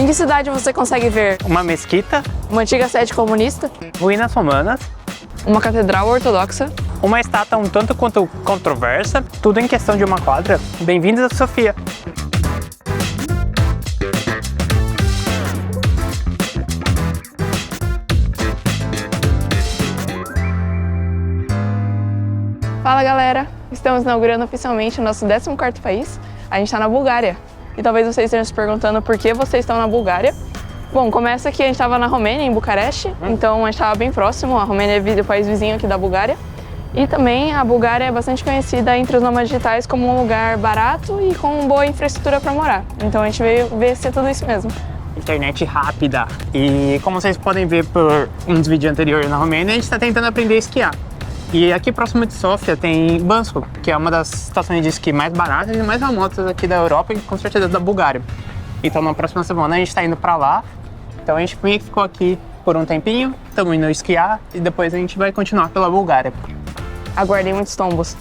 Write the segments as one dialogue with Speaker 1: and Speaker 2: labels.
Speaker 1: Em que cidade você consegue ver
Speaker 2: uma mesquita,
Speaker 1: uma antiga sede comunista,
Speaker 2: ruínas romanas,
Speaker 1: uma catedral ortodoxa,
Speaker 2: uma estátua um tanto quanto controversa, tudo em questão de uma quadra? Bem-vindos a Sofia!
Speaker 1: Fala galera, estamos inaugurando oficialmente o nosso 14º país. A gente está na Bulgária. E talvez vocês estejam se perguntando por que vocês estão na Bulgária. Bom, começa que a gente estava na Romênia, em Bucareste, então a gente estava bem próximo. A Romênia é o país vizinho aqui da Bulgária. E também a Bulgária é bastante conhecida entre os nômades digitais como um lugar barato e com boa infraestrutura para morar. Então a gente veio ver se é tudo isso mesmo.
Speaker 2: Internet rápida. E como vocês podem ver por uns vídeos anteriores na Romênia, a gente está tentando aprender a esquiar. E aqui próximo de Sofia tem Bansko, que é uma das estações de esqui mais baratas e mais famosas aqui da Europa e com certeza da Bulgária. Então na próxima semana a gente está indo para lá. Então a gente ficou aqui por um tempinho, estamos indo esquiar e depois a gente vai continuar pela Bulgária.
Speaker 1: Aguardem muitos tombos.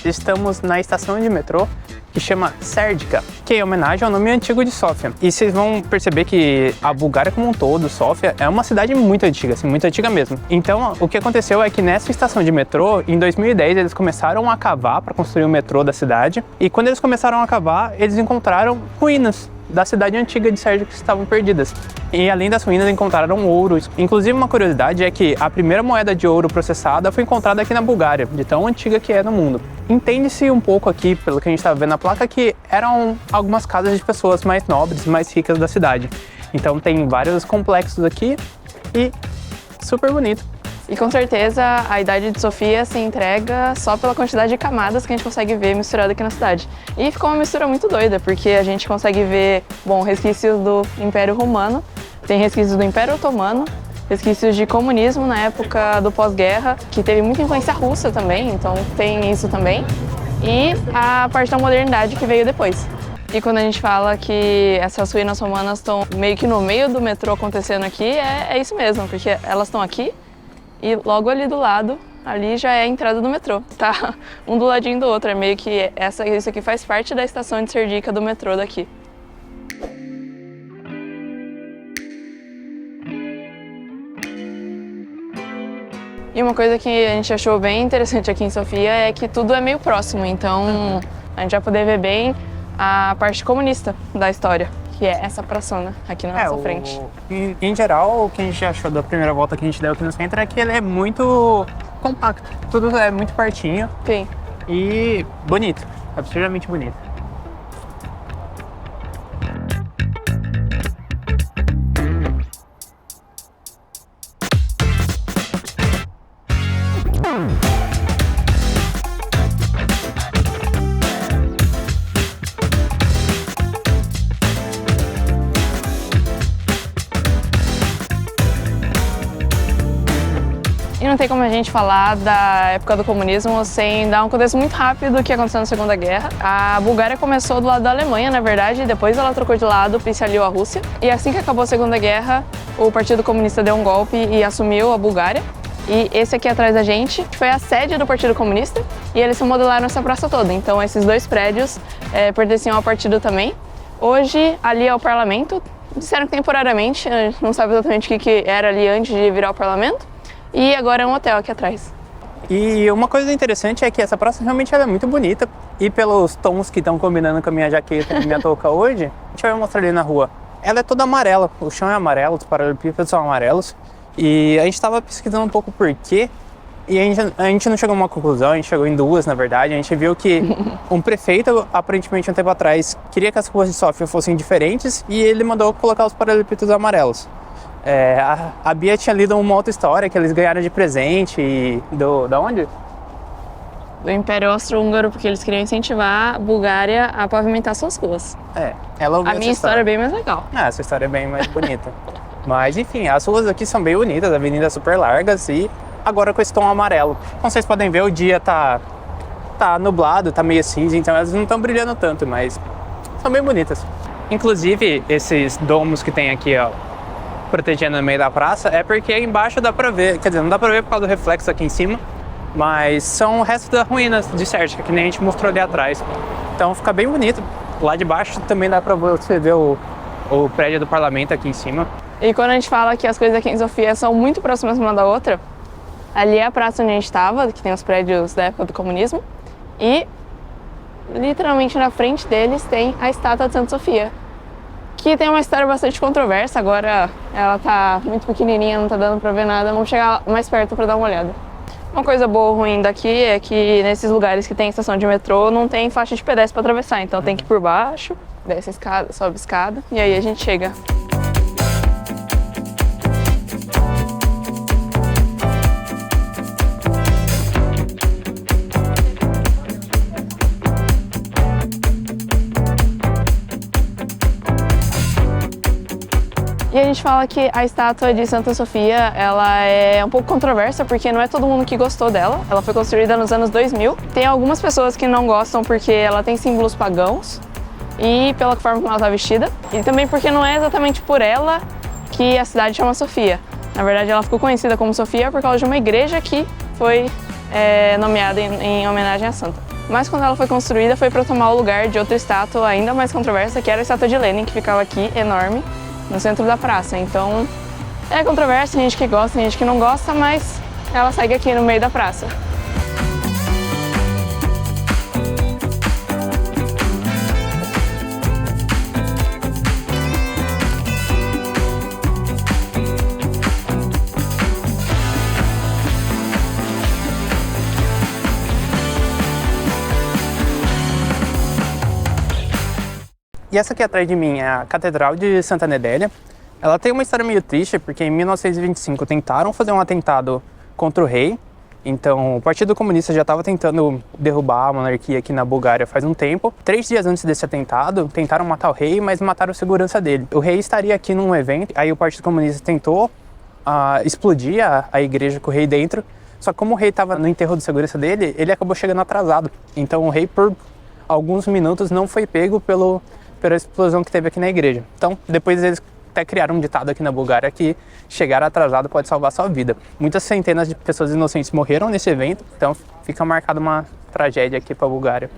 Speaker 2: Estamos na estação de metrô que chama Serdica, que é homenagem ao nome antigo de Sofia. E vocês vão perceber que a Bulgária como um todo, Sofia, é uma cidade muito antiga, assim, muito antiga mesmo. Então, o que aconteceu é que nessa estação de metrô, em 2010, eles começaram a cavar para construir o metrô da cidade. E quando eles começaram a cavar, eles encontraram ruínas da cidade antiga de Serdica que estavam perdidas. E além das ruínas encontraram ouro. Inclusive uma curiosidade é que a primeira moeda de ouro processada foi encontrada aqui na Bulgária, de tão antiga que é no mundo. Entende-se um pouco aqui, pelo que a gente está vendo na placa, que eram algumas casas de pessoas mais nobres, mais ricas da cidade. Então tem vários complexos aqui e super bonito.
Speaker 1: E com certeza a idade de Sofia se entrega só pela quantidade de camadas que a gente consegue ver misturado aqui na cidade. E ficou uma mistura muito doida, porque a gente consegue ver, bom, resquícios do Império Romano, tem resquícios do Império Otomano, resquícios de comunismo na época do pós-guerra, que teve muita influência russa também, então tem isso também. E a parte da modernidade que veio depois. E quando a gente fala que essas ruínas romanas estão meio que no meio do metrô acontecendo aqui, é isso mesmo, porque elas estão aqui, e logo ali do lado, ali já é a entrada do metrô, tá? Um do ladinho do outro, é meio que isso aqui faz parte da estação de Serdica do metrô daqui. E uma coisa que a gente achou bem interessante aqui em Sofia é que tudo é meio próximo, então a gente vai poder ver bem a parte comunista da história, que é essa praçona aqui na nossa frente.
Speaker 2: Em geral, o que a gente achou da primeira volta que a gente deu aqui no centro é que ele é muito compacto, tudo é muito pertinho.
Speaker 1: Sim.
Speaker 2: E bonito, absurdamente bonito.
Speaker 1: E não tem como a gente falar da época do comunismo sem dar um contexto muito rápido do que aconteceu na Segunda Guerra. A Bulgária começou do lado da Alemanha, na verdade, e depois ela trocou de lado e se aliou à Rússia. E assim que acabou a Segunda Guerra, o Partido Comunista deu um golpe e assumiu a Bulgária. E esse aqui atrás da gente foi a sede do Partido Comunista e eles se modelaram essa praça toda. Então esses dois prédios pertenciam ao partido também. Hoje ali é o parlamento, disseram que temporariamente, a gente não sabe exatamente o que era ali antes de virar o parlamento. E agora é um hotel aqui atrás.
Speaker 2: E uma coisa interessante é que essa praça realmente ela é muito bonita. E pelos tons que estão combinando com a minha jaqueta e minha touca hoje, a gente vai mostrar ali na rua. Ela é toda amarela, o chão é amarelo, os paralelepípedos são amarelos. E a gente estava pesquisando um pouco por quê. E a gente não chegou a uma conclusão, a gente chegou em duas, na verdade. A gente viu que um prefeito, aparentemente um tempo atrás, queria que as ruas de Sofia fossem diferentes e ele mandou colocar os paralelepípedos amarelos. A Bia tinha lido uma outra história que eles ganharam de presente e da onde?
Speaker 1: Do Império Austro-Húngaro, porque eles queriam incentivar a Bulgária a pavimentar suas ruas.
Speaker 2: Ela ouviu
Speaker 1: a minha história é bem mais legal.
Speaker 2: Essa história é bem mais bonita. Mas enfim, as ruas aqui são bem bonitas, avenidas super largas e agora com esse tom amarelo. Como vocês podem ver, o dia tá nublado, tá meio cinza, então elas não estão brilhando tanto, mas são bem bonitas. Inclusive, esses domos que tem aqui, ó, protegendo no meio da praça, é porque embaixo dá pra ver, quer dizer, não dá pra ver por causa do reflexo aqui em cima, mas são restos das ruínas de Sérdica, que nem a gente mostrou ali atrás. Então fica bem bonito. Lá de baixo também dá pra você ver o prédio do parlamento aqui em cima.
Speaker 1: E quando a gente fala que as coisas aqui em Sofia são muito próximas uma da outra, ali é a praça onde a gente estava, que tem os prédios da época do comunismo, e literalmente na frente deles tem a estátua de Santa Sofia, que tem uma história bastante controversa. Agora ela tá muito pequenininha, não tá dando pra ver nada, vamos chegar mais perto pra dar uma olhada. Uma coisa boa ou ruim daqui é que nesses lugares que tem estação de metrô não tem faixa de pedestre pra atravessar, então tem que ir por baixo, desce a escada, sobe a escada e aí a gente chega. E a gente fala que a estátua de Santa Sofia, ela é um pouco controversa, porque não é todo mundo que gostou dela. Ela foi construída nos anos 2000. Tem algumas pessoas que não gostam porque ela tem símbolos pagãos e pela forma como ela está vestida. E também porque não é exatamente por ela que a cidade chama Sofia. Na verdade, ela ficou conhecida como Sofia por causa de uma igreja que foi nomeada em homenagem à santa. Mas quando ela foi construída, foi para tomar o lugar de outra estátua ainda mais controversa, que era a estátua de Lenin, que ficava aqui, enorme, no centro da praça. Então é controverso, tem gente que gosta, tem gente que não gosta, mas ela segue aqui no meio da praça.
Speaker 2: E essa aqui atrás de mim é a Catedral de Santa Nedélia. Ela tem uma história meio triste, porque em 1925 tentaram fazer um atentado contra o rei. Então o Partido Comunista já estava tentando derrubar a monarquia aqui na Bulgária faz um tempo. 3 dias antes desse atentado, tentaram matar o rei, mas mataram a segurança dele. O rei estaria aqui num evento, aí o Partido Comunista tentou explodir a igreja com o rei dentro. Só que como o rei estava no enterro de segurança dele, ele acabou chegando atrasado. Então o rei, por alguns minutos, não foi pego pela explosão que teve aqui na igreja. Então, depois eles até criaram um ditado aqui na Bulgária que chegar atrasado pode salvar sua vida. Muitas centenas de pessoas inocentes morreram nesse evento, então fica marcada uma tragédia aqui para a Bulgária.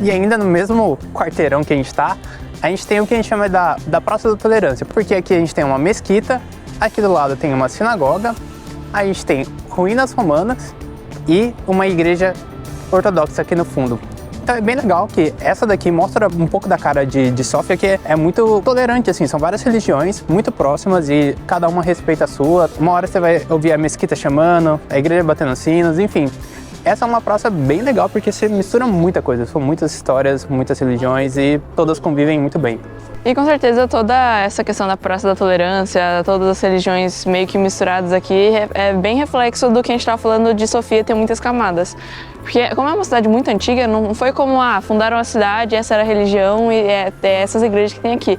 Speaker 2: E ainda no mesmo quarteirão que a gente tem o que a gente chama da Praça da Tolerância, porque aqui a gente tem uma mesquita, aqui do lado tem uma sinagoga, a gente tem ruínas romanas e uma igreja ortodoxa aqui no fundo. Então é bem legal que essa daqui mostra um pouco da cara de Sófia, que é muito tolerante, assim, são várias religiões muito próximas e cada uma respeita a sua. Uma hora você vai ouvir a mesquita chamando, a igreja batendo sinos, enfim. Essa é uma praça bem legal porque você mistura muita coisa, são muitas histórias, muitas religiões e todas convivem muito bem.
Speaker 1: E com certeza toda essa questão da Praça da Tolerância, todas as religiões meio que misturadas aqui, é bem reflexo do que a gente estava falando de Sofia ter muitas camadas. Porque como é uma cidade muito antiga, não foi como, fundaram a cidade, essa era a religião e é essas igrejas que tem aqui.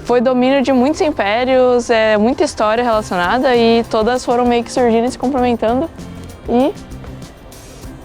Speaker 1: Foi domínio de muitos impérios, muita história relacionada e todas foram meio que surgindo e se complementando e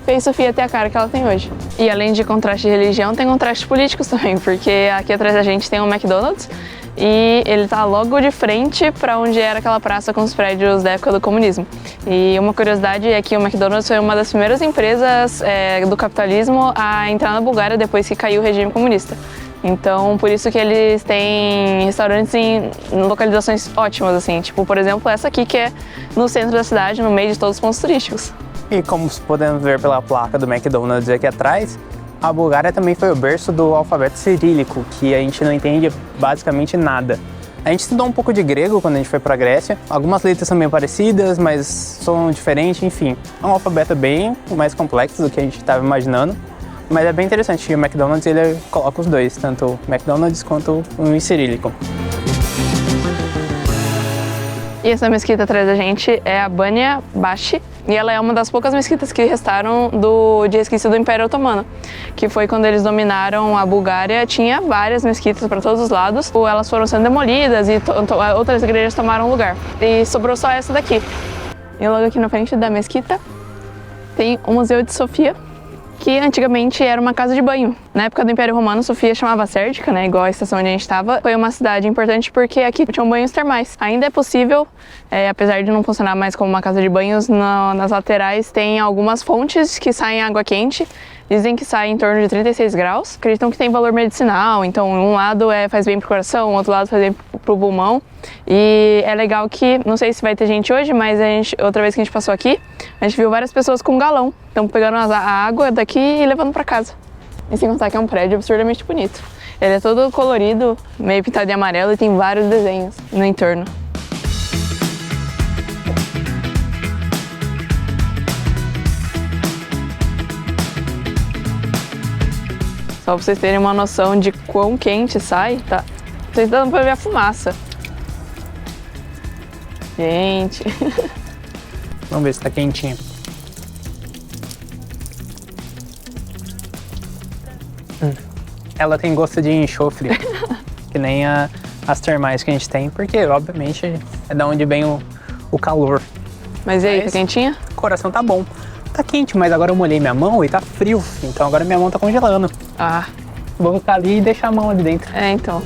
Speaker 1: fez Sofia ter a cara que ela tem hoje. E além de contraste de religião, tem contrastes políticos também, porque aqui atrás da gente tem um McDonald's e ele tá logo de frente para onde era aquela praça com os prédios da época do comunismo. E uma curiosidade é que o McDonald's foi uma das primeiras empresas do capitalismo a entrar na Bulgária depois que caiu o regime comunista. Então, por isso que eles têm restaurantes em localizações ótimas, assim. Tipo, por exemplo, essa aqui que é no centro da cidade, no meio de todos os pontos turísticos.
Speaker 2: E como podemos ver pela placa do McDonald's aqui atrás, a Bulgária também foi o berço do alfabeto cirílico, que a gente não entende basicamente nada. A gente estudou um pouco de grego quando a gente foi para a Grécia, algumas letras são bem parecidas, mas são diferentes, enfim. É um alfabeto bem mais complexo do que a gente estava imaginando, mas é bem interessante que o McDonald's ele coloca os dois, tanto o McDonald's quanto o em cirílico.
Speaker 1: E essa mesquita atrás da gente é a Banja Bashi, e ela é uma das poucas mesquitas que restaram de resquício do Império Otomano, que foi quando eles dominaram a Bulgária. Tinha várias mesquitas para todos os lados, elas foram sendo demolidas e outras igrejas tomaram lugar. E sobrou só essa daqui. E logo aqui na frente da mesquita tem o Museu de Sofia, que antigamente era uma casa de banho. Na época do Império Romano, Sofia chamava Sérdica, né, igual a estação onde a gente estava. Foi uma cidade importante porque aqui tinham banhos termais. Ainda é possível, apesar de não funcionar mais como uma casa de banhos, nas laterais tem algumas fontes que saem água quente. Dizem que sai em torno de 36 graus. Acreditam que tem valor medicinal, então um lado faz bem pro coração, o outro lado faz bem pro pulmão. E é legal que, não sei se vai ter gente hoje, mas outra vez que a gente passou aqui, a gente viu várias pessoas com galão. Então pegando a água daqui e levando pra casa. E sem contar que é um prédio absurdamente bonito. Ele é todo colorido, meio pintado de amarelo e tem vários desenhos no entorno. Só pra vocês terem uma noção de quão quente sai, tá? Vocês dando pra ver a fumaça. Gente.
Speaker 2: Vamos ver se tá quentinho. Ela tem gosto de enxofre, que nem as termais que a gente tem, porque obviamente é da onde vem o calor.
Speaker 1: Mas e aí, tá quentinha?
Speaker 2: O coração tá bom. Tá quente, mas agora eu molhei minha mão e tá frio. Então agora minha mão tá congelando.
Speaker 1: Ah.
Speaker 2: Vou ficar ali e deixar a mão ali dentro.
Speaker 1: Então.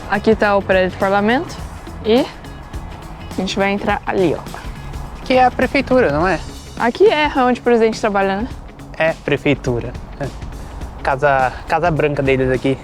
Speaker 1: Aqui tá o prédio do parlamento e a gente vai entrar ali, ó.
Speaker 2: Que é a prefeitura, não é?
Speaker 1: Aqui é onde o presidente trabalha, né?
Speaker 2: É, prefeitura. Casa branca deles aqui.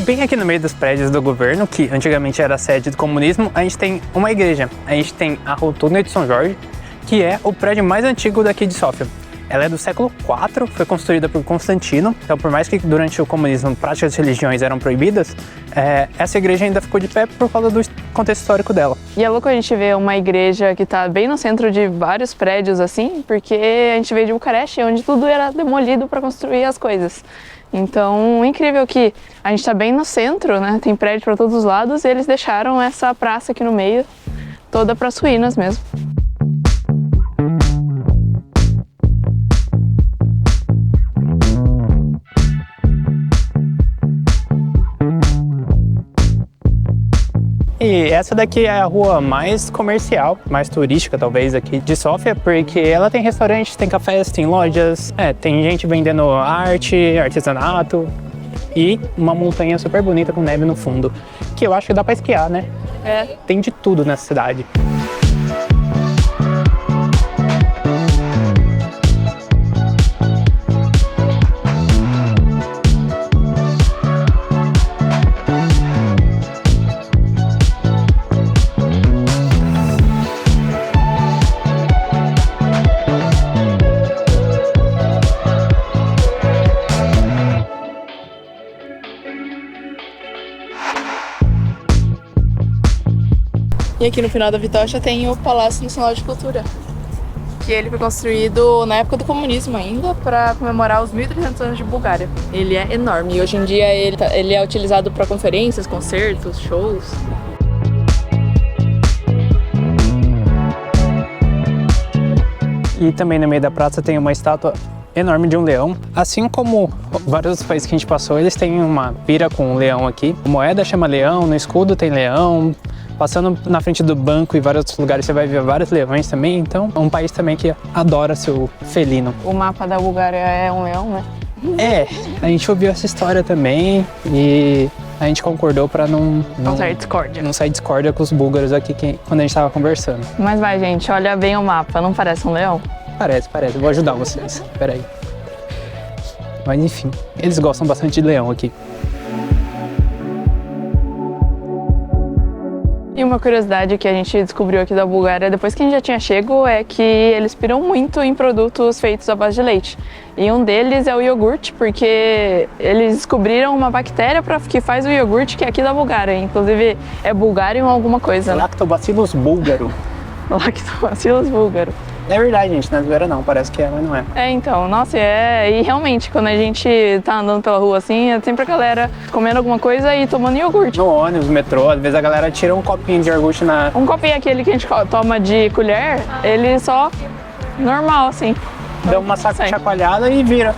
Speaker 2: Bem aqui no meio dos prédios do governo, que antigamente era a sede do comunismo, a gente tem uma igreja. A gente tem a Rotunda de São Jorge, que é o prédio mais antigo daqui de Sófia. Ela é do século IV, foi construída por Constantino, então por mais que durante o comunismo práticas de religiões eram proibidas, essa igreja ainda ficou de pé por causa do contexto histórico dela.
Speaker 1: E é louco a gente ver uma igreja que tá bem no centro de vários prédios assim, porque a gente veio de Bucareste, onde tudo era demolido para construir as coisas. Então, incrível que a gente tá bem no centro, né? Tem prédio para todos os lados e eles deixaram essa praça aqui no meio, toda para suínas mesmo.
Speaker 2: E essa daqui é a rua mais comercial, mais turística talvez aqui de Sófia, porque ela tem restaurantes, tem cafés, tem lojas, tem gente vendendo arte, artesanato e uma montanha super bonita com neve no fundo, que eu acho que dá pra esquiar, né? Tem de tudo nessa cidade.
Speaker 1: E aqui no final da Vitocha tem o Palácio Nacional de Cultura, que ele foi construído na época do comunismo ainda, para comemorar os 1.300 anos de Bulgária. Ele é enorme e hoje em dia ele é utilizado para conferências, concertos, shows.
Speaker 2: E também no meio da praça tem uma estátua enorme de um leão. Assim como vários dos países que a gente passou, eles têm uma pira com um leão aqui. A moeda chama leão, no escudo tem leão. Passando na frente do banco e vários outros lugares você vai ver vários leões também. Então é um país também que adora seu felino.
Speaker 1: O mapa da Bulgária é um leão, né?
Speaker 2: A gente ouviu essa história também e a gente concordou para não sair discórdia com os búlgaros aqui quando a gente estava conversando.
Speaker 1: Mas vai, gente, olha bem o mapa, não parece um leão?
Speaker 2: Parece. Eu vou ajudar vocês. Espera aí. Mas enfim, eles gostam bastante de leão aqui.
Speaker 1: E Uma curiosidade que a gente descobriu aqui da Bulgária, depois que a gente já tinha chego, é que eles piram muito em produtos feitos à base de leite. E um deles é o iogurte, porque eles descobriram uma bactéria que faz o iogurte que é aqui da Bulgária. Inclusive, é Bulgarium alguma coisa, né?
Speaker 2: Lactobacillus bulgaro.
Speaker 1: Lactobacillus bulgaro.
Speaker 2: É verdade, gente, não é zoeira não, parece que é, mas não é.
Speaker 1: É, então, nossa, e realmente, quando a gente tá andando pela rua assim, é sempre a galera comendo alguma coisa e tomando iogurte.
Speaker 2: No ônibus, metrô, às vezes a galera tira um copinho de iogurte na...
Speaker 1: Um copinho aquele que a gente toma de colher, ele só normal, assim.
Speaker 2: Dá uma chacoalhada e vira.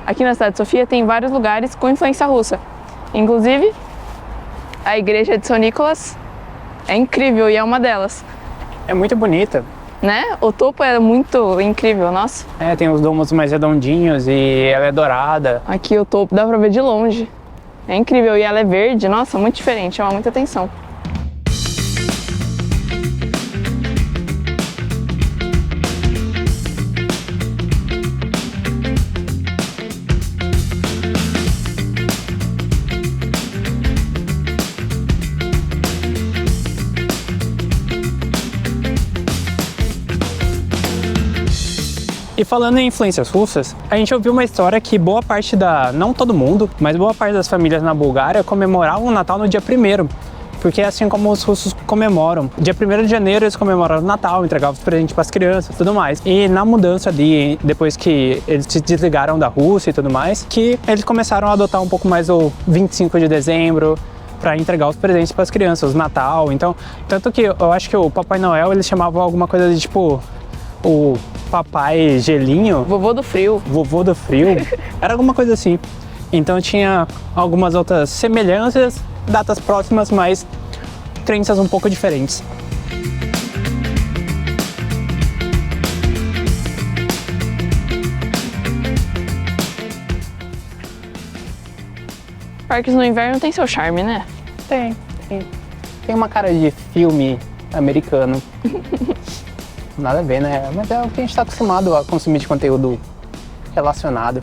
Speaker 1: Aqui na cidade de Sofia tem vários lugares com influência russa. Inclusive, a igreja de São Nicolas é incrível e é uma delas.
Speaker 2: É muito bonita.
Speaker 1: Né? O topo é muito incrível, nossa.
Speaker 2: É, tem os domos mais redondinhos e ela é dourada.
Speaker 1: Aqui o topo dá pra ver de longe. É incrível e ela é verde, nossa, muito diferente, chama muita atenção.
Speaker 2: E falando em influências russas, a gente ouviu uma história que boa parte não todo mundo, mas boa parte das famílias na Bulgária comemoravam o Natal no dia 1º. Porque é assim como os russos comemoram. Dia 1º de janeiro eles comemoraram o Natal, entregavam os presentes para as crianças e tudo mais. E na mudança ali, depois que eles se desligaram da Rússia e tudo mais, que eles começaram a adotar um pouco mais o 25 de dezembro, para entregar os presentes para as crianças, o Natal. Então, tanto que eu acho que o Papai Noel eles chamavam alguma coisa de tipo o Papai Gelinho.
Speaker 1: Vovô do frio.
Speaker 2: Vovô do frio. Era alguma coisa assim. Então tinha algumas outras semelhanças, datas próximas, mas crenças um pouco diferentes.
Speaker 1: Parques no inverno tem seu charme, né?
Speaker 2: Tem. Tem uma cara de filme americano. Nada a ver, né? Mas é o que a gente tá acostumado a consumir de conteúdo relacionado.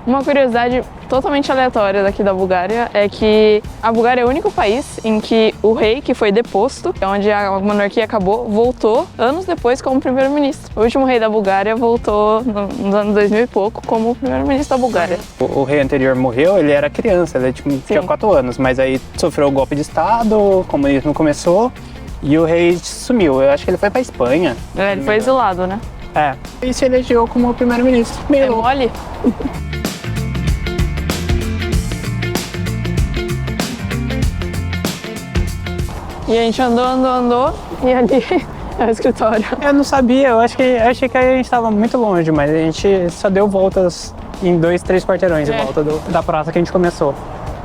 Speaker 1: Uma curiosidade totalmente aleatória daqui da Bulgária é que a Bulgária é o único país em que o rei que foi deposto, onde a monarquia acabou, voltou anos depois como primeiro-ministro. O último rei da Bulgária voltou nos anos 2000 e pouco como primeiro-ministro da Bulgária.
Speaker 2: O rei anterior morreu, ele era criança, ele tinha 4 anos, mas aí sofreu o golpe de estado, o comunismo começou e o rei sumiu. Eu acho que ele foi pra Espanha.
Speaker 1: Ele foi exilado, né?
Speaker 2: É. E se elegeu como primeiro-ministro.
Speaker 1: É mole? E a gente andou e ali é o escritório.
Speaker 2: Eu não sabia, eu achei que a gente estava muito longe, mas a gente só deu voltas em 2, 3 quarteirões em volta da praça que a gente começou.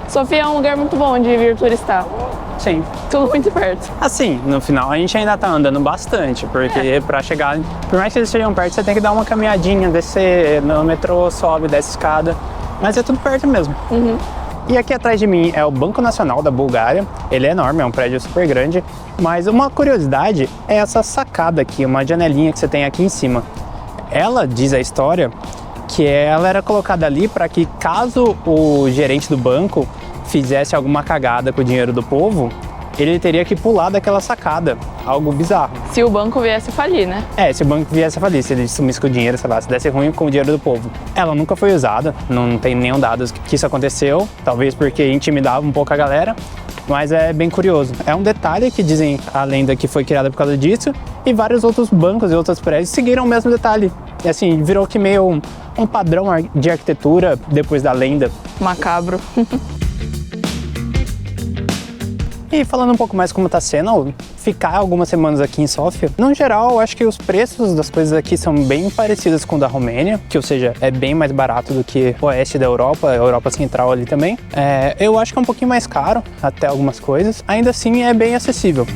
Speaker 1: Sofia é um lugar muito bom de vir turistar.
Speaker 2: Sim.
Speaker 1: Tudo muito perto.
Speaker 2: Assim, no final a gente ainda tá andando bastante, porque pra chegar, por mais que eles estejam perto, você tem que dar uma caminhadinha, descer no metrô, sobe, desce escada, mas é tudo perto mesmo.
Speaker 1: Uhum.
Speaker 2: E aqui atrás de mim é o Banco Nacional da Bulgária. Ele é enorme, é um prédio super grande. Mas uma curiosidade é essa sacada aqui, uma janelinha que você tem aqui em cima. Ela diz a história que ela era colocada ali para que caso o gerente do banco fizesse alguma cagada com o dinheiro do povo, ele teria que pular daquela sacada. Algo bizarro.
Speaker 1: Se o banco viesse a falir, né?
Speaker 2: É, se o banco viesse a falir, se ele sumisse com o dinheiro, sei lá, se desse ruim com o dinheiro do povo. Ela nunca foi usada, não tem nenhum dado que isso aconteceu, talvez porque intimidava um pouco a galera, mas é bem curioso. É um detalhe que dizem a lenda que foi criada por causa disso, e vários outros bancos e outros prédios seguiram o mesmo detalhe. E assim, virou que meio um padrão de arquitetura depois da lenda.
Speaker 1: Macabro.
Speaker 2: E falando um pouco mais como está sendo ficar algumas semanas aqui em Sófia, no geral, eu acho que os preços das coisas aqui são bem parecidos com o da Romênia, que ou seja, é bem mais barato do que o oeste da Europa, a Europa Central ali também. Eu acho que é um pouquinho mais caro, até algumas coisas, ainda assim é bem acessível.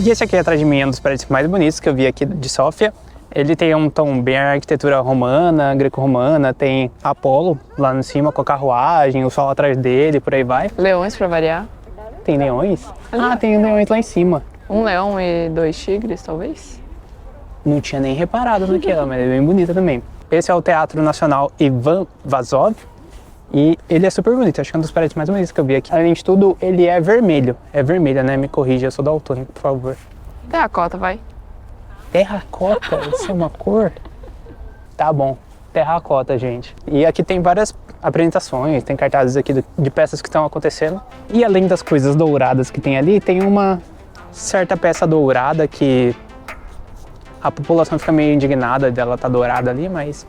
Speaker 2: E esse aqui atrás de mim é um dos prédios mais bonitos que eu vi aqui de Sófia. Ele tem um tom bem arquitetura romana, greco-romana, tem Apolo lá em cima com a carruagem, o sol atrás dele, por aí vai.
Speaker 1: Leões pra variar.
Speaker 2: Tem leões? Ah, tem leões lá em cima.
Speaker 1: Um leão e 2 tigres, talvez.
Speaker 2: Não tinha nem reparado naquela, mas é bem bonita também. Esse é o Teatro Nacional Ivan Vazov e ele é super bonito, acho que é um dos prédios mais bonitos que eu vi aqui. Além de tudo, ele é vermelho. É vermelho, né? Me corrija, eu sou daltônico, por favor.
Speaker 1: Terracota, vai.
Speaker 2: Terracota? Isso é uma cor? Tá bom, terracota, gente. E aqui tem várias apresentações, tem cartazes aqui de peças que estão acontecendo. E além das coisas douradas que tem ali, tem uma certa peça dourada que a população fica meio indignada dela estar dourada ali, mas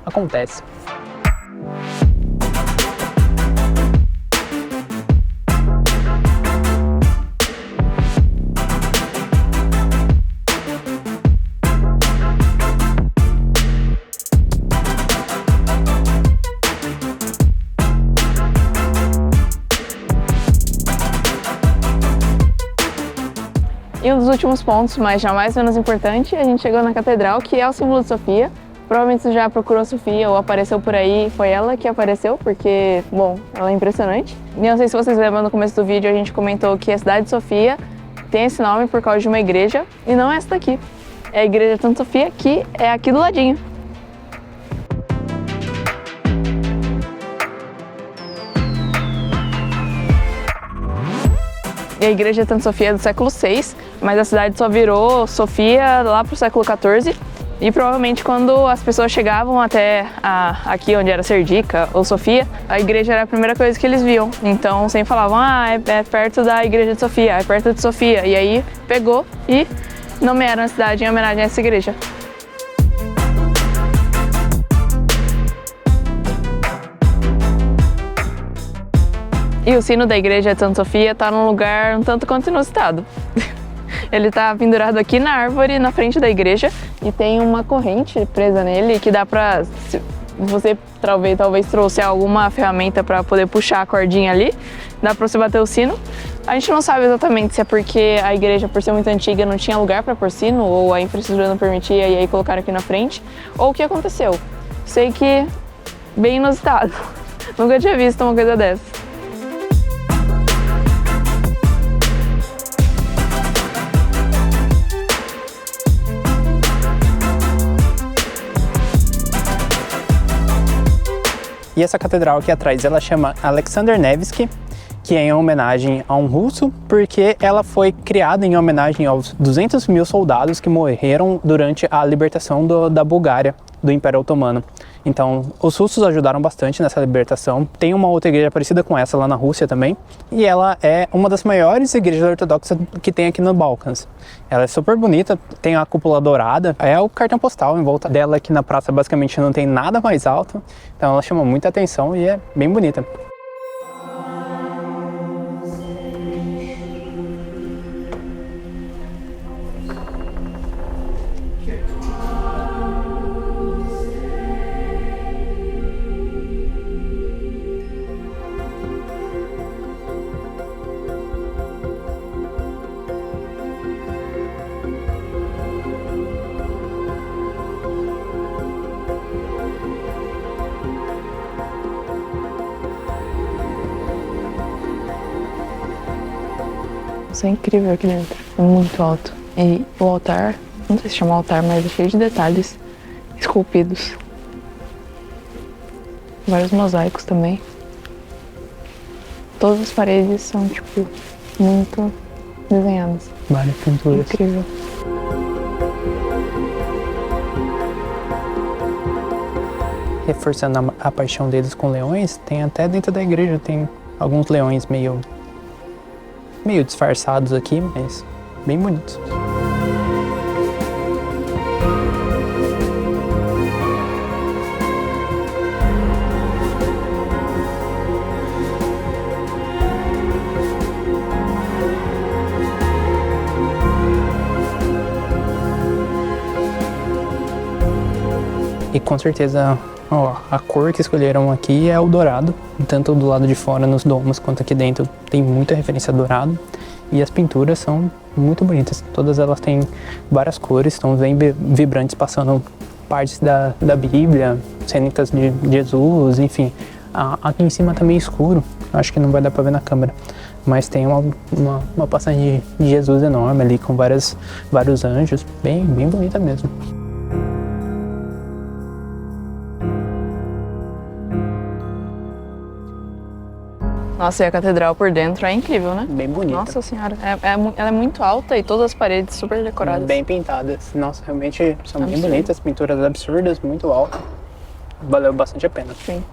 Speaker 2: acontece.
Speaker 1: E um dos últimos pontos, mas jamais menos importante, a gente chegou na catedral, que é o símbolo de Sofia. Provavelmente você já procurou Sofia ou apareceu por aí, foi ela que apareceu, porque, bom, ela é impressionante. E eu não sei se vocês lembram, no começo do vídeo a gente comentou que a cidade de Sofia tem esse nome por causa de uma igreja, e não é essa daqui. É a igreja de Santa Sofia, que é aqui do ladinho. E a igreja de Santa Sofia é do século VI, mas a cidade só virou Sofia lá pro século XIV. E provavelmente quando as pessoas chegavam até aqui onde era Serdica ou Sofia, a igreja era a primeira coisa que eles viam. Então sempre falavam, é perto da igreja de Sofia, é perto de Sofia. E aí pegou e nomearam a cidade em homenagem a essa igreja. E o sino da igreja de Santa Sofia está num lugar um tanto quanto inusitado. Ele está pendurado aqui na árvore, na frente da igreja, e tem uma corrente presa nele que dá para, se você talvez trouxe alguma ferramenta para poder puxar a cordinha ali, dá para você bater o sino. A gente não sabe exatamente se é porque a igreja, por ser muito antiga, não tinha lugar para pôr sino, ou a infraestrutura não permitia e aí colocaram aqui na frente, ou o que aconteceu. Sei que bem inusitado. Nunca tinha visto uma coisa dessa.
Speaker 2: E essa catedral aqui atrás, ela chama Alexander Nevsky, que é em homenagem a um russo, porque ela foi criada em homenagem aos 200 mil soldados que morreram durante a libertação da Bulgária, do Império Otomano. Então, os russos ajudaram bastante nessa libertação. Tem uma outra igreja parecida com essa lá na Rússia também, e ela é uma das maiores igrejas ortodoxas que tem aqui no Balcãs. Ela é super bonita, tem a cúpula dourada, é o cartão postal em volta dela, aqui na praça basicamente não tem nada mais alto, então ela chama muita atenção e é bem bonita.
Speaker 1: Isso é incrível aqui dentro, é muito alto. E o altar, não sei se chama altar, mas é cheio de detalhes esculpidos. Vários mosaicos também. Todas as paredes são, tipo, muito desenhadas.
Speaker 2: Várias pinturas.
Speaker 1: Incrível.
Speaker 2: Reforçando a paixão deles com leões, tem até dentro da igreja, tem alguns leões meio disfarçados aqui, mas bem bonitos. E com certeza a cor que escolheram aqui é o dourado, tanto do lado de fora nos domos quanto aqui dentro tem muita referência a dourado e as pinturas são muito bonitas. Todas elas têm várias cores, estão bem vibrantes, passando partes da Bíblia, cenas de Jesus, enfim. Aqui em cima tá meio escuro, acho que não vai dar pra ver na câmera, mas tem uma passagem de Jesus enorme ali, com vários anjos, bem bonita mesmo.
Speaker 1: Nossa, e a catedral por dentro é incrível, né?
Speaker 2: Bem bonita.
Speaker 1: Nossa senhora, ela é muito alta e todas as paredes super decoradas.
Speaker 2: Bem pintadas. Nossa, realmente são bem bonitas, pinturas absurdas, muito altas. Valeu bastante a pena.
Speaker 1: Sim.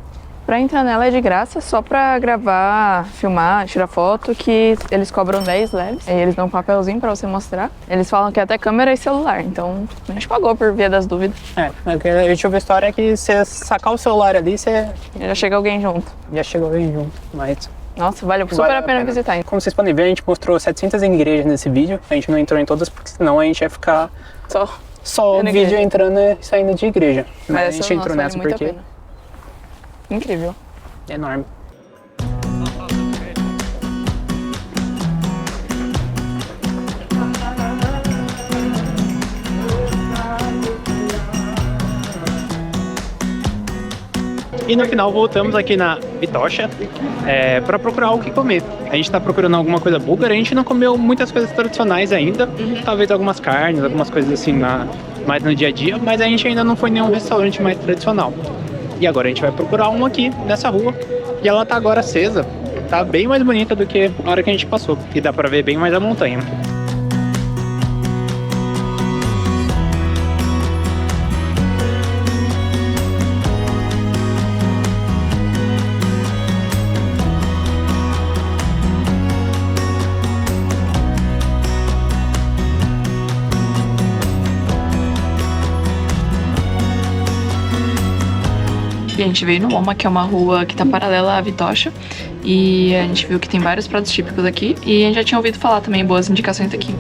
Speaker 1: Pra entrar nela é de graça, só pra gravar, filmar, tirar foto, que eles cobram 10 leves. Aí eles dão um papelzinho pra você mostrar. Eles falam que é até câmera e celular, então a gente pagou por via das dúvidas.
Speaker 2: A gente ouve a história é que você sacar o celular ali,
Speaker 1: Já chega alguém junto.
Speaker 2: já chegou alguém junto, mas...
Speaker 1: Nossa, vale super a pena visitar. Hein?
Speaker 2: Como vocês podem ver, a gente mostrou 700 igrejas nesse vídeo. A gente não entrou em todas, porque senão a gente ia ficar só o vídeo entrando e saindo de igreja. Mas a gente entrou nessa
Speaker 1: vale
Speaker 2: porque...
Speaker 1: Incrível.
Speaker 2: É enorme. E no final voltamos aqui na Vitocha para procurar algo que comer. A gente está procurando alguma coisa búlgara, a gente não comeu muitas coisas tradicionais ainda, talvez algumas carnes, algumas coisas assim mais no dia a dia, mas a gente ainda não foi em nenhum restaurante mais tradicional. E agora a gente vai procurar um aqui nessa rua, e ela tá agora acesa, tá bem mais bonita do que a hora que a gente passou, e dá para ver bem mais a montanha.
Speaker 1: A gente veio no Loma, que é uma rua que tá paralela à Vitocha, e a gente viu que tem vários pratos típicos aqui, e a gente já tinha ouvido falar também boas indicações daqui.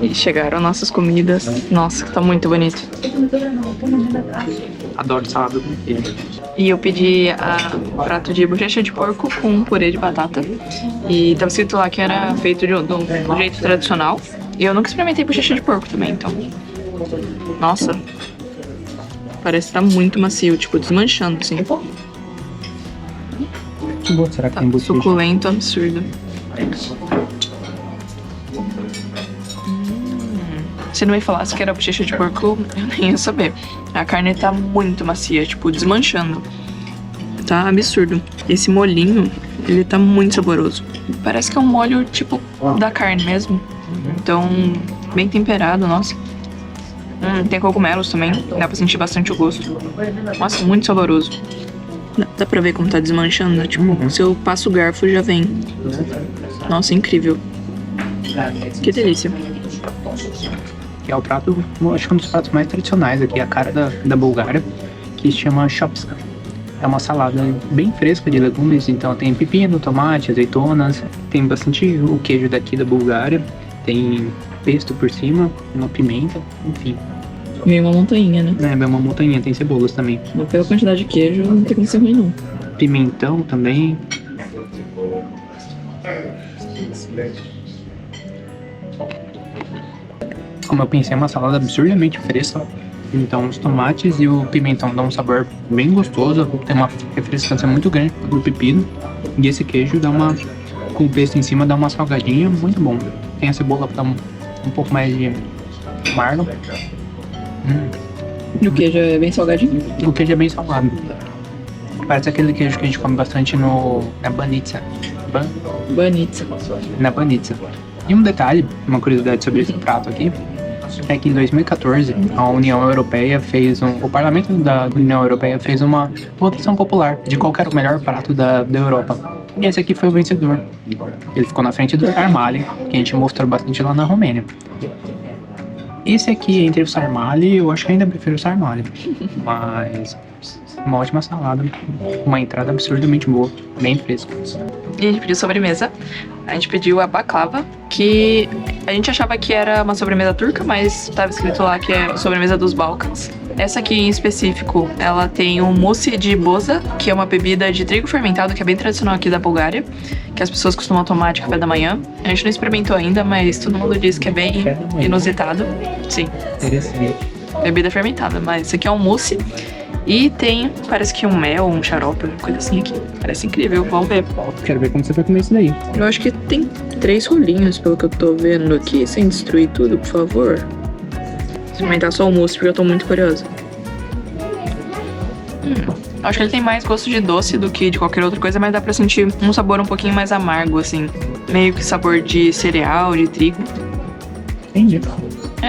Speaker 1: E chegaram nossas comidas. Nossa, tá muito bonito.
Speaker 2: Adoro salada com queijo.
Speaker 1: E eu pedi um prato de bochecha de porco com purê de batata. E tava escrito lá que era feito de um jeito tradicional. E eu nunca experimentei bochecha de porco também, então... Nossa. Parece que tá muito macio, tipo, desmanchando, assim.
Speaker 2: Que bom, será que
Speaker 1: Tá
Speaker 2: tem bochecha?
Speaker 1: suculento, absurdo. Se não me falasse que era bochecha de porco, eu nem ia saber. A carne tá muito macia, tipo, desmanchando. Tá absurdo. Esse molhinho, ele tá muito saboroso. Parece que é um molho, tipo, da carne mesmo. Então, bem temperado, nossa. Tem cogumelos também, dá pra sentir bastante o gosto. Nossa, muito saboroso. Dá pra ver como tá desmanchando, né? Tipo, se eu passo o garfo, já vem. Nossa, incrível. Que delícia.
Speaker 2: Que é o prato, acho que um dos pratos mais tradicionais aqui, a cara da Bulgária, que se chama shopska. É uma salada bem fresca de legumes, então tem pepino, tomate, azeitonas, tem bastante o queijo daqui da Bulgária, tem pesto por cima, uma pimenta, enfim.
Speaker 1: Vem uma montanha, né?
Speaker 2: É uma montanha, tem cebolas também.
Speaker 1: Pela quantidade de queijo, não tem como ser ruim, não.
Speaker 2: Pimentão também. Como eu pensei, é uma salada absurdamente fresca. Então os tomates e o pimentão dão um sabor bem gostoso. Tem uma refrescância muito grande do pepino. E esse queijo dá uma... com o pesto em cima dá uma salgadinha muito bom. Tem a cebola pra dar um pouco mais de amargo.
Speaker 1: E o queijo é bem salgadinho?
Speaker 2: O queijo é bem salgado. Parece aquele queijo que a gente come bastante na banitsa.
Speaker 1: Banitsa.
Speaker 2: Na banitsa. E um detalhe, uma curiosidade sobre esse prato aqui, é que em 2014 a União Europeia o Parlamento da União Europeia fez uma votação popular de qual era o melhor prato da Europa. E esse aqui foi o vencedor. Ele ficou na frente do sarmale, que a gente mostrou bastante lá na Romênia. Esse aqui, entre o sarmale, eu acho que ainda prefiro o sarmale. Mas uma ótima salada, uma entrada absurdamente boa, bem fresca.
Speaker 1: E a gente pediu sobremesa. A gente pediu a baklava, que a gente achava que era uma sobremesa turca, mas estava escrito lá que é a sobremesa dos Balcãs. Essa aqui em específico, ela tem um mousse de boza, que é uma bebida de trigo fermentado, que é bem tradicional aqui da Bulgária, que as pessoas costumam tomar de café da manhã. A gente não experimentou ainda, mas todo mundo diz que é bem inusitado. Sim.
Speaker 2: Interessante.
Speaker 1: Bebida fermentada, mas esse aqui é um mousse. E tem, parece que um mel, um xarope, uma coisa assim aqui. Parece incrível, vamos ver.
Speaker 2: Quero ver como você vai comer isso daí.
Speaker 1: Eu acho que tem 3 rolinhos, pelo que eu tô vendo aqui, sem destruir tudo, por favor. Experimentar só o mousse, porque eu tô muito curiosa. Acho que ele tem mais gosto de doce do que de qualquer outra coisa, mas dá pra sentir um sabor um pouquinho mais amargo, assim. Meio que sabor de cereal, de trigo.
Speaker 2: Entendi.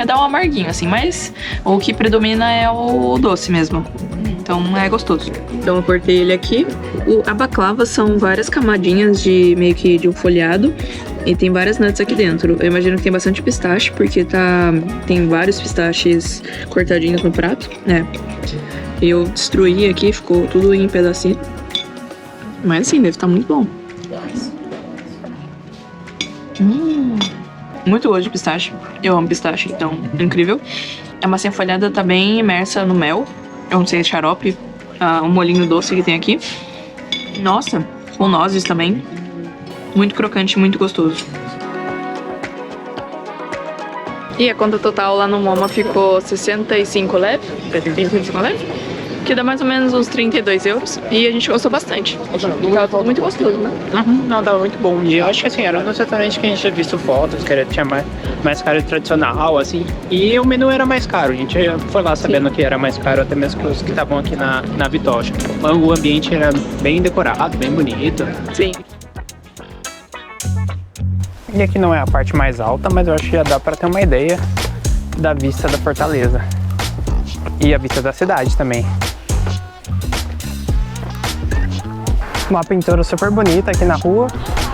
Speaker 1: Dá um amarguinho, assim, mas o que predomina é o doce mesmo. Então é gostoso. Então eu cortei ele aqui. A baklava são várias camadinhas de meio que de um folhado. E tem várias nuts aqui dentro. Eu imagino que tem bastante pistache, porque tem vários pistaches cortadinhos no prato, né? Eu destruí aqui, ficou tudo em pedacinho. Mas assim, deve estar muito bom. Muito gosto de pistache. Eu amo pistache, então incrível. A massinha folhada tá bem imersa no mel. Eu não sei, xarope. Um molhinho doce que tem aqui. Nossa, com nozes também. Muito crocante, muito gostoso. E a conta total lá no MoMA ficou 65 lev. 65 lev? Que dá mais ou menos uns 32 euros. E a gente gostou bastante. Tava tudo muito gostoso, né?
Speaker 2: Não, tava muito bom. E eu acho que assim, era um dos restaurantes que a gente tinha visto fotos, que tinha mais cara tradicional, assim. E o menu era mais caro. A gente foi lá sabendo que era mais caro até mesmo que os que estavam aqui na Vitocha. O ambiente era bem decorado, bem bonito.
Speaker 1: Sim.
Speaker 2: E aqui não é a parte mais alta, mas eu acho que já dá pra ter uma ideia da vista da fortaleza. E a vista da cidade também. Uma pintura super bonita aqui na rua,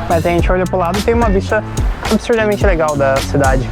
Speaker 2: mas a gente olha pro lado e tem uma vista absurdamente legal da cidade.